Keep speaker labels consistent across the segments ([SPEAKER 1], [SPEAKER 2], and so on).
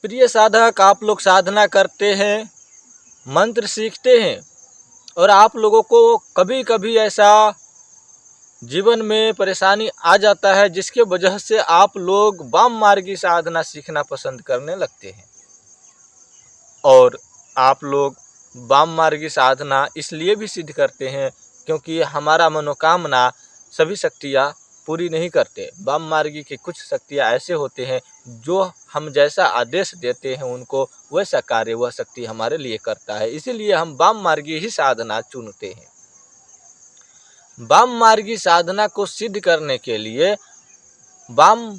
[SPEAKER 1] प्रिय साधक, आप लोग साधना करते हैं, मंत्र सीखते हैं और आप लोगों को कभी कभी ऐसा जीवन में परेशानी आ जाता है जिसके वजह से आप लोग वाम मार्गी साधना सीखना पसंद करने लगते हैं। और आप लोग वाम मार्गी साधना इसलिए भी सिद्ध करते हैं क्योंकि हमारा मनोकामना सभी शक्तियाँ पूरी नहीं करते। वाम मार्गी की कुछ शक्तियाँ ऐसे होते हैं जो हम जैसा आदेश देते हैं उनको वैसा कार्य वह शक्ति हमारे लिए करता है, इसीलिए हम वाम मार्गी ही साधना चुनते हैं। वाम मार्गी साधना को सिद्ध करने के लिए वाम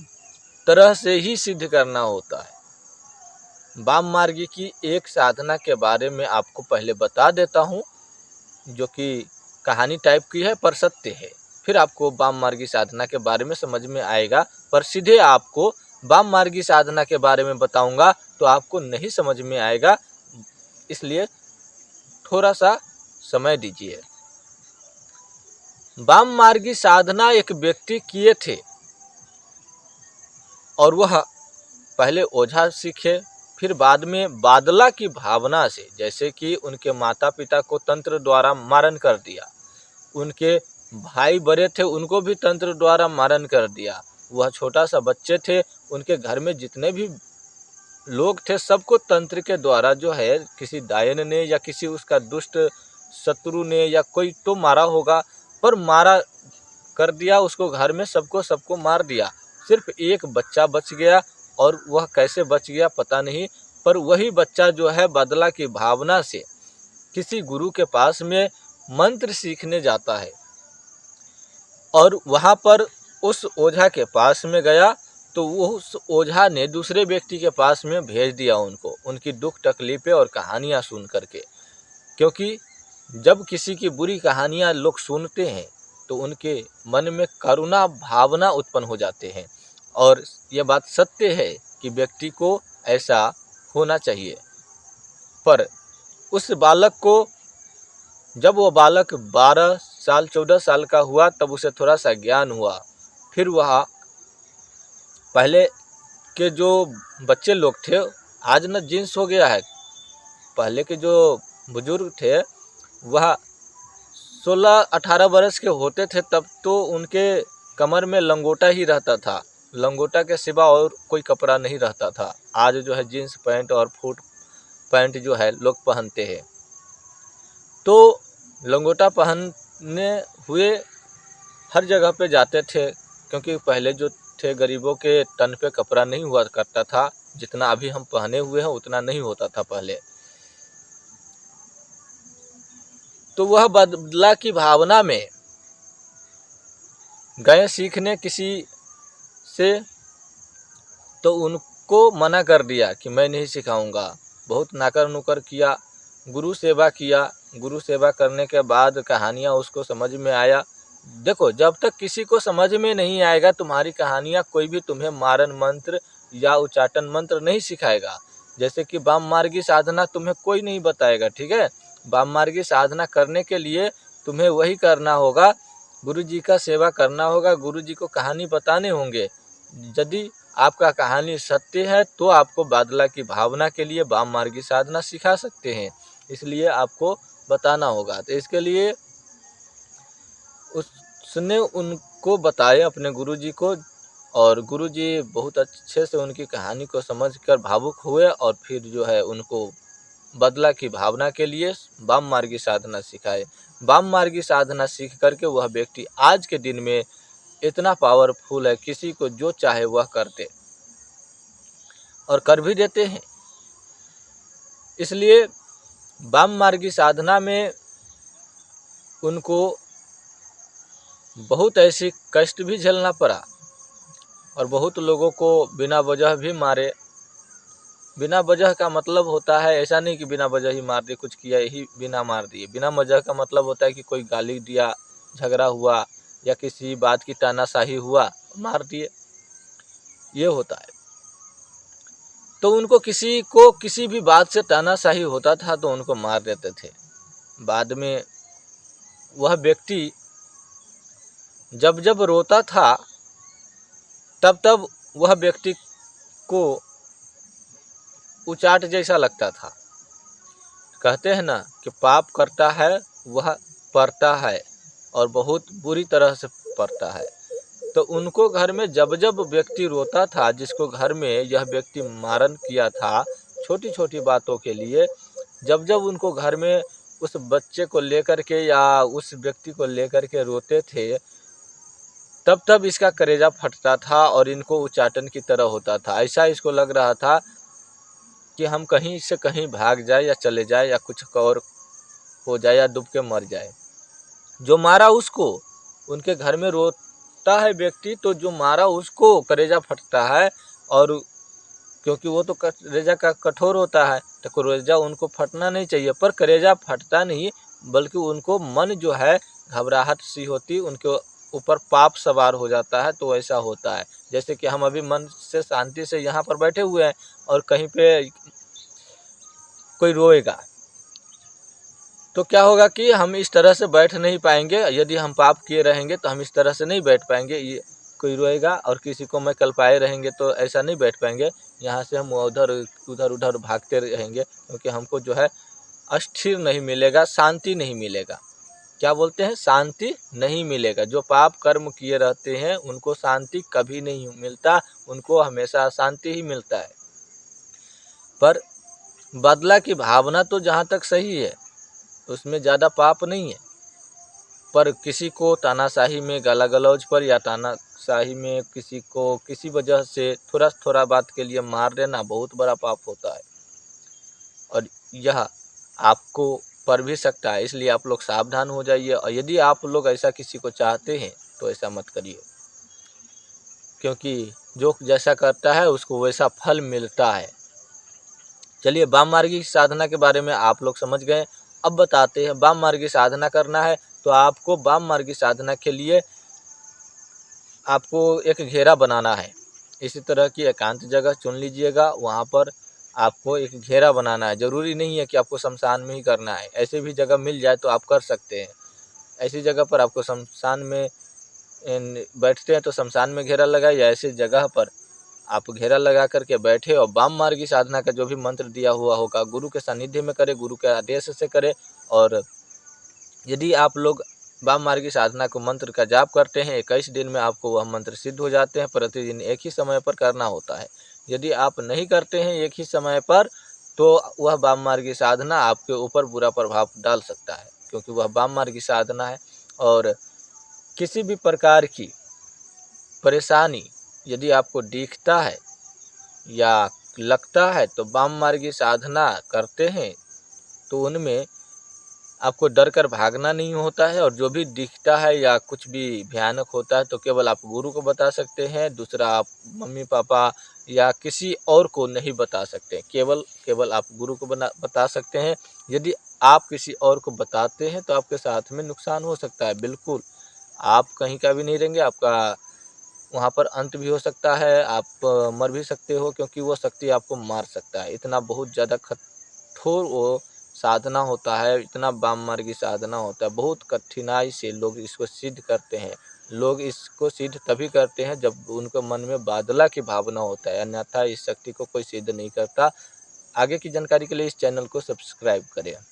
[SPEAKER 1] तरह से ही सिद्ध करना होता है। वाम मार्गी की एक साधना के बारे में आपको पहले बता देता हूँ, जो कि कहानी टाइप की है पर सत्य है। फिर आपको वाम मार्गी साधना के बारे में समझ में आएगा, पर सीधे आपको वाम मार्गी साधना के बारे में बताऊंगा तो आपको नहीं समझ में आएगा, इसलिए थोड़ा सा समय दीजिए। वाम मार्गी साधना एक व्यक्ति किए थे और वह पहले ओझा सीखे, फिर बाद में बादला की भावना से, जैसे कि उनके माता पिता को तंत्र द्वारा मारण कर दिया, उनके भाई बड़े थे उनको भी तंत्र द्वारा मारण कर दिया, वह छोटा सा बच्चे थे, उनके घर में जितने भी लोग थे सबको तंत्र के द्वारा जो है किसी डायन ने या किसी उसका दुष्ट शत्रु ने या कोई तो मारा होगा, पर मारा कर दिया उसको, घर में सबको मार दिया। सिर्फ एक बच्चा बच गया और वह कैसे बच गया पता नहीं, पर वही बच्चा जो है बदला की भावना से किसी गुरु के पास में मंत्र सीखने जाता है और वहाँ पर उस ओझा के पास में गया तो वो उस ओझा ने दूसरे व्यक्ति के पास में भेज दिया उनको, उनकी दुख तकलीफ़ें और कहानियाँ सुन करके। क्योंकि जब किसी की बुरी कहानियाँ लोग सुनते हैं तो उनके मन में करुणा भावना उत्पन्न हो जाते हैं, और यह बात सत्य है कि व्यक्ति को ऐसा होना चाहिए। पर उस बालक को, जब वो बालक 12 साल 14 साल का हुआ तब उसे थोड़ा सा ज्ञान हुआ। फिर वह पहले के जो बच्चे लोग थे, आज न जीन्स हो गया है, पहले के जो बुजुर्ग थे वह 16-18 वर्ष के होते थे तब तो उनके कमर में लंगोटा ही रहता था, लंगोटा के सिवा और कोई कपड़ा नहीं रहता था। आज जो है जीन्स पैंट और फुट पैंट जो है लोग पहनते हैं, तो लंगोटा पहनने हुए हर जगह पे जाते थे, क्योंकि पहले जो थे गरीबों के तन पे कपड़ा नहीं हुआ करता था, जितना अभी हम पहने हुए हैं उतना नहीं होता था पहले। तो वह बदला की भावना में गए सीखने किसी से, तो उनको मना कर दिया कि मैं नहीं सिखाऊंगा। बहुत नाकर नुकर किया, गुरु सेवा किया, गुरु सेवा करने के बाद कहानियाँ उसको समझ में आया। देखो, जब तक किसी को समझ में नहीं आएगा तुम्हारी कहानियाँ, कोई भी तुम्हें मारण मंत्र या उच्चाटन मंत्र नहीं सिखाएगा। जैसे कि वाम मार्गी साधना तुम्हें कोई नहीं बताएगा, ठीक है। वाम मार्गी साधना करने के लिए तुम्हें वही करना होगा, गुरु जी का सेवा करना होगा, गुरु जी को कहानी बताने होंगे। यदि आपका कहानी सत्य है तो आपको बादला की भावना के लिए वाम मार्गी साधना सिखा सकते हैं, इसलिए आपको बताना होगा। तो इसके लिए उसने उनको बताया अपने गुरुजी को, और गुरुजी बहुत अच्छे से उनकी कहानी को समझकर भावुक हुए और फिर जो है उनको बदला की भावना के लिए वाम मार्गी साधना सिखाए। वाम मार्गी साधना सीख करके वह व्यक्ति आज के दिन में इतना पावरफुल है, किसी को जो चाहे वह करते और कर भी देते हैं। इसलिए वाम मार्गी साधना में उनको बहुत ऐसी कष्ट भी झेलना पड़ा और बहुत लोगों को बिना वजह भी मारे। बिना वजह का मतलब होता है ऐसा नहीं कि बिना वजह ही मार दिए, कुछ किया यही बिना मार दिए। बिना वजह का मतलब होता है कि कोई गाली दिया, झगड़ा हुआ या किसी बात की तानाशाही हुआ, मार दिए, ये होता है। तो उनको किसी को किसी भी बात से तानाशाही होता था तो उनको मार देते थे। बाद में वह व्यक्ति जब जब रोता था तब तब वह व्यक्ति को उचाट जैसा लगता था। कहते हैं ना कि पाप करता है वह पड़ता है, और बहुत बुरी तरह से पड़ता है। तो उनको घर में जब जब व्यक्ति रोता था, जिसको घर में यह व्यक्ति मारन किया था छोटी छोटी बातों के लिए, जब जब उनको घर में उस बच्चे को लेकर के या उस व्यक्ति को लेकर के रोते थे, तब तब इसका कलेजा फटता था और इनको उचाटन की तरह होता था। ऐसा इसको लग रहा था कि हम कहीं से कहीं भाग जाए या चले जाए या कुछ और हो जाए या डूब के मर जाए। जो मारा उसको, उनके घर में रोता है व्यक्ति, तो जो मारा उसको कलेजा फटता है। और क्योंकि वो तो कलेजा का कठोर होता है, तो कलेजा उनको फटना नहीं चाहिए, पर कलेजा फटता नहीं, बल्कि उनको मन जो है घबराहट सी होती, उनके ऊपर पाप सवार हो जाता है। तो ऐसा होता है जैसे कि हम अभी मन से शांति से यहाँ पर बैठे हुए हैं और कहीं पे कोई रोएगा तो क्या होगा कि हम इस तरह से बैठ नहीं पाएंगे। यदि हम पाप किए रहेंगे तो हम इस तरह से नहीं बैठ पाएंगे। ये कोई रोएगा और किसी को मैं कल पाए रहेंगे तो ऐसा नहीं बैठ पाएंगे। यहाँ से हम उधर उधर उधर भागते रहेंगे, क्योंकि हमको जो है अस्थिर नहीं मिलेगा, शांति नहीं मिलेगा। क्या बोलते हैं? शांति नहीं मिलेगा। जो पाप कर्म किए रहते हैं उनको शांति कभी नहीं मिलता, उनको हमेशा अशांति ही मिलता है। पर बदला की भावना तो जहाँ तक सही है, उसमें ज़्यादा पाप नहीं है। पर किसी को तानाशाही में गाला गलौज पर या तानाशाही में किसी को किसी वजह से थोड़ा थोड़ा बात के लिए मार देना बहुत बड़ा पाप होता है, और यह आपको पर भी सकता है। इसलिए आप लोग सावधान हो जाइए, और यदि आप लोग ऐसा किसी को चाहते हैं तो ऐसा मत करिए, क्योंकि जो जैसा करता है उसको वैसा फल मिलता है। चलिए, वाम मार्गी साधना के बारे में आप लोग समझ गए। अब बताते हैं, वाम मार्गी साधना करना है तो आपको वाम मार्गी साधना के लिए आपको एक घेरा बनाना है। इसी तरह की एकांत जगह चुन लीजिएगा, वहाँ पर आपको एक घेरा बनाना है। ज़रूरी नहीं है कि आपको शमशान में ही करना है, ऐसे भी जगह मिल जाए तो आप कर सकते हैं। ऐसी जगह पर आपको शमशान में बैठते हैं तो शमशान में घेरा लगाए, या ऐसी जगह पर आप घेरा लगा करके बैठे और वाम मार्गी साधना का जो भी मंत्र दिया हुआ होगा गुरु के सानिध्य में करें, गुरु के आदेश से करें। और यदि आप लोग वाम मार्गी साधना को मंत्र का जाप करते हैं, 21 दिन में आपको वह मंत्र सिद्ध हो जाते हैं। प्रतिदिन एक ही समय पर करना होता है। यदि आप नहीं करते हैं एक ही समय पर, तो वह वाम मार्गी साधना आपके ऊपर बुरा प्रभाव डाल सकता है, क्योंकि वह वाम मार्गी साधना है। और किसी भी प्रकार की परेशानी यदि आपको दिखता है या लगता है तो वाम मार्गी साधना करते हैं तो उनमें आपको डर कर भागना नहीं होता है। और जो भी दिखता है या कुछ भी भयानक होता है तो केवल आप गुरु को बता सकते हैं, दूसरा आप मम्मी पापा या किसी और को नहीं बता सकते। केवल आप गुरु को बता सकते हैं। यदि आप किसी और को बताते हैं तो आपके साथ में नुकसान हो सकता है। बिल्कुल, आप कहीं का भी नहीं रहेंगे, आपका वहाँ पर अंत भी हो सकता है, आप मर भी सकते हो, क्योंकि वो शक्ति आपको मार सकता है। इतना बहुत ज़्यादा कठोर वो साधना होता है, इतना वाम मार्गी साधना होता है। बहुत कठिनाई से लोग इसको सिद्ध करते हैं। लोग इसको सिद्ध तभी करते हैं जब उनके मन में बादला की भावना होता है, अन्यथा इस शक्ति को कोई सिद्ध नहीं करता। आगे की जानकारी के लिए इस चैनल को सब्सक्राइब करें।